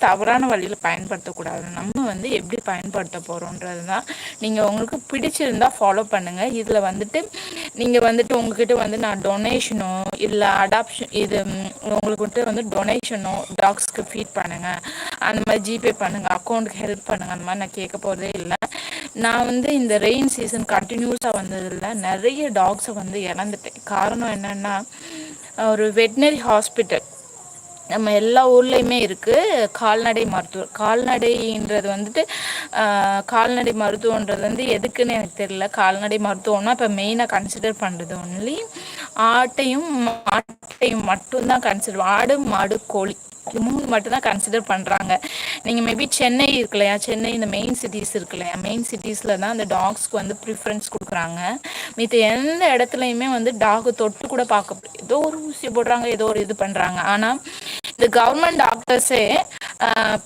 தவறான வழியில் பயன்படுத்தக்கூடாது. நம்ம வந்து எப்படி பயன்படுத்த போகிறோன்றது தான். நீங்கள் உங்களுக்கு பிடிச்சிருந்தா ஃபாலோ பண்ணுங்கள். இதில் வந்துட்டு நீங்கள் வந்துட்டு உங்ககிட்ட வந்து நான் டொனேஷனோ இல்லை அடாப்ஷன் இது உங்களுக்கு வந்து டொனேஷனோ டாக்ஸ்க்கு ஃபீட் பண்ணுங்கள், அந்த மாதிரி ஜிபே பண்ணுங்கள், அக்கௌண்ட்டுக்கு ஹெல்ப் பண்ணுங்கள், அந்த மாதிரி நான் கேட்க போகிறதே இல்லை. நான் வந்து இந்த ரெயின் சீசன் கண்டினியூஸாக வந்ததில்லை, நிறைய டாக்ஸை வந்து இழந்துட்டேன். காரணம் என்னென்னா, ஒரு வெட்னரி ஹாஸ்பிட்டல் நம்ம எல்லா ஊர்லேயுமே இருக்குது. கால்நடை மருத்துவர், கால்நடைன்றது வந்துட்டு கால்நடை மருத்துவன்றது வந்து எதுக்குன்னு எனக்கு தெரியல. கால்நடை மருத்துவம்னா இப்போ மெயினாக கன்சிடர் பண்ணுறது ஒன்லி ஆட்டையும் மாட்டையும் மட்டும்தான் கன்சிடர். ஆடு மாடு கோழி இது 3 மட்டும்தான் கன்சிடர் பண்ணுறாங்க. நீங்கள் மேபி சென்னை இருக்கு இல்லையா, சென்னை இந்த மெயின் சிட்டிஸ் இருக்கு இல்லையா, மெயின் சிட்டிஸில் தான் அந்த டாக்ஸ்க்கு வந்து ப்ரிஃபரன்ஸ் கொடுக்குறாங்க. மித்த எந்த இடத்துலையுமே வந்து டாகு தொட்டு கூட பார்க்க, ஏதோ ஒரு ஊசி போடுறாங்க, ஏதோ ஒரு இது பண்ணுறாங்க. ஆனால் இந்த கவர்மெண்ட் டாக்டர்ஸே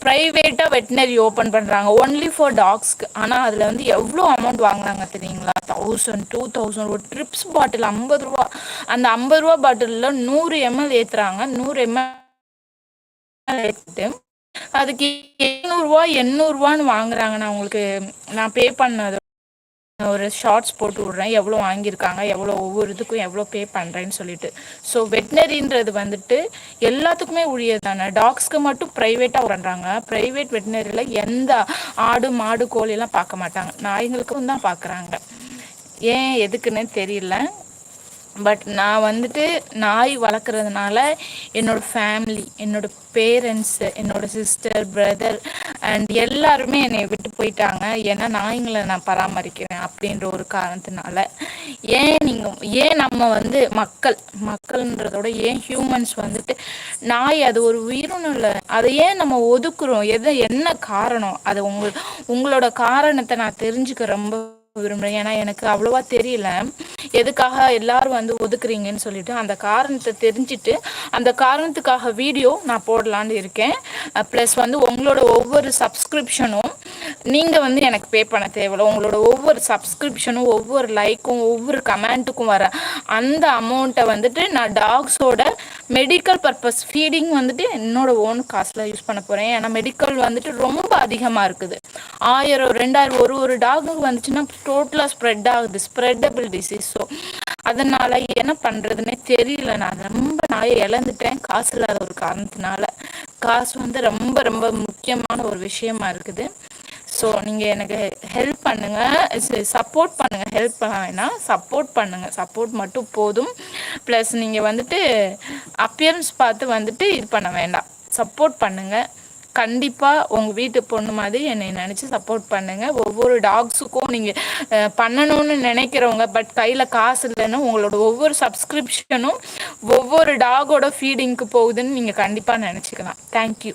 ப்ரைவேட்டாக வெட்டினரி ஓப்பன் பண்ணுறாங்க ஒன்லி ஃபார் டாக்ஸ்க்கு. ஆனால் அதில் வந்து எவ்வளோ அமௌண்ட் வாங்குறாங்க தெரியுங்களா? 1000 2000. ஒரு ட்ரிப்ஸ் பாட்டில் 50 ரூபா. அந்த 50 ரூபா பாட்டிலில் 100 ml ஏற்றுறாங்க. 100 ml ஏற்றிட்டு அதுக்கு 700 800 வாங்குறாங்க. நான் உங்களுக்கு நான் பே பண்ணது ஒரு ஷார்ட்ஸ் போட்டு விட்றேன், எவ்வளோ வாங்கியிருக்காங்க, எவ்வளோ ஒவ்வொரு இதுக்கும் எவ்வளோ பே பண்ணுறேன்னு சொல்லிட்டு. ஸோ வெட்னரின்றது வந்துட்டு எல்லாத்துக்குமே உரியது தானே. டாக்ஸ்க்கு மட்டும் ப்ரைவேட்டாக பண்ணுறாங்க. ப்ரைவேட் வெட்னரியில் எந்த ஆடு மாடு கோழியெல்லாம் பார்க்க மாட்டாங்க, நாய்களுக்கும் தான் பார்க்குறாங்க. ஏன் எதுக்குன்னு தெரியல. பட் நான் வந்துட்டு நாய் வளர்க்குறதுனால என்னோடய ஃபேமிலி, என்னோடய பேரண்ட்ஸு, என்னோடய சிஸ்டர் பிரதர் அண்ட் எல்லாருமே என்னை விட்டு போயிட்டாங்க. ஏன்னா நாய்ங்களை நான் பராமரிக்கிறேன் அப்படின்ற ஒரு காரணத்தினால. ஏன் நம்ம வந்து மக்கள்ன்றதோட ஏன் ஹியூமன்ஸ் வந்துட்டு நாய் அது ஒரு உயிரினும் இல்லை, அதை ஏன் நம்ம ஒதுக்குறோம்? என்ன காரணம்? அது உங்களோட காரணத்தை நான் தெரிஞ்சுக்க ரொம்ப விரும்புகிறேன். ஏன்னா எனக்கு அவ்வளோவா தெரியல எதுக்காக எல்லாரும் வந்து ஒதுக்குறீங்கன்னு சொல்லிட்டு. அந்த காரணத்தை தெரிஞ்சுட்டு அந்த காரணத்துக்காக வீடியோ நான் போடலான்னு இருக்கேன். ப்ளஸ் வந்து உங்களோட ஒவ்வொரு சப்ஸ்கிரிப்ஷனும் நீங்கள் வந்து எனக்கு பே பண்ண தேவையில்லை. உங்களோட ஒவ்வொரு சப்ஸ்கிரிப்ஷனும் ஒவ்வொரு லைக்கும் ஒவ்வொரு கமெண்ட்டுக்கும் வர அந்த அமௌண்ட்டை வந்துட்டு நான் டாக்ஸோட மெடிக்கல் பர்பஸ் ஃபீடிங் வந்துட்டு என்னோட ஓன் காசில் யூஸ் பண்ண போகிறேன். ஏன்னா மெடிக்கல் வந்துட்டு ரொம்ப அதிகமாக இருக்குது. 1000 2000 ஒரு டாகுக்கு வந்துச்சுன்னா டோட்டலாக ஸ்ப்ரெட் ஆகுது, ஸ்ப்ரெட்டபிள் டிசீஸ். ஸோ அதனால் என்ன பண்ணுறதுன்னே தெரியல. நான் ரொம்ப நாயை இழந்துட்டேன் காசு இல்லாத ஒரு காரணத்தினால. காசு வந்து ரொம்ப ரொம்ப முக்கியமான ஒரு விஷயமா இருக்குது. ஸோ நீங்கள் எனக்கு ஹெல்ப் பண்ணுங்கள், சப்போர்ட் பண்ணுங்கள். ஹெல்ப் பண்ண வேணாம், சப்போர்ட் பண்ணுங்கள். சப்போர்ட் மட்டும் போதும். ப்ளஸ் நீங்கள் வந்துட்டு அப்பியரன்ஸ் பார்த்து வந்துட்டு இது பண்ண வேண்டாம், சப்போர்ட் பண்ணுங்கள். கண்டிப்பாக உங்கள் வீட்டு பொண்ணு மாதிரி என்னை நினச்சி சப்போர்ட் பண்ணுங்கள். ஒவ்வொரு டாக்ஸுக்கும் நீங்கள் பண்ணணும்னு நினைக்கிறவங்க பட் கையில் காசு இல்லைன்னு உங்களோட ஒவ்வொரு சப்ஸ்கிரிப்ஷனும் ஒவ்வொரு டாகோட ஃபீடிங்க்கு போகுதுன்னு நீங்கள் கண்டிப்பாக நினச்சிக்கலாம். தேங்க்யூ.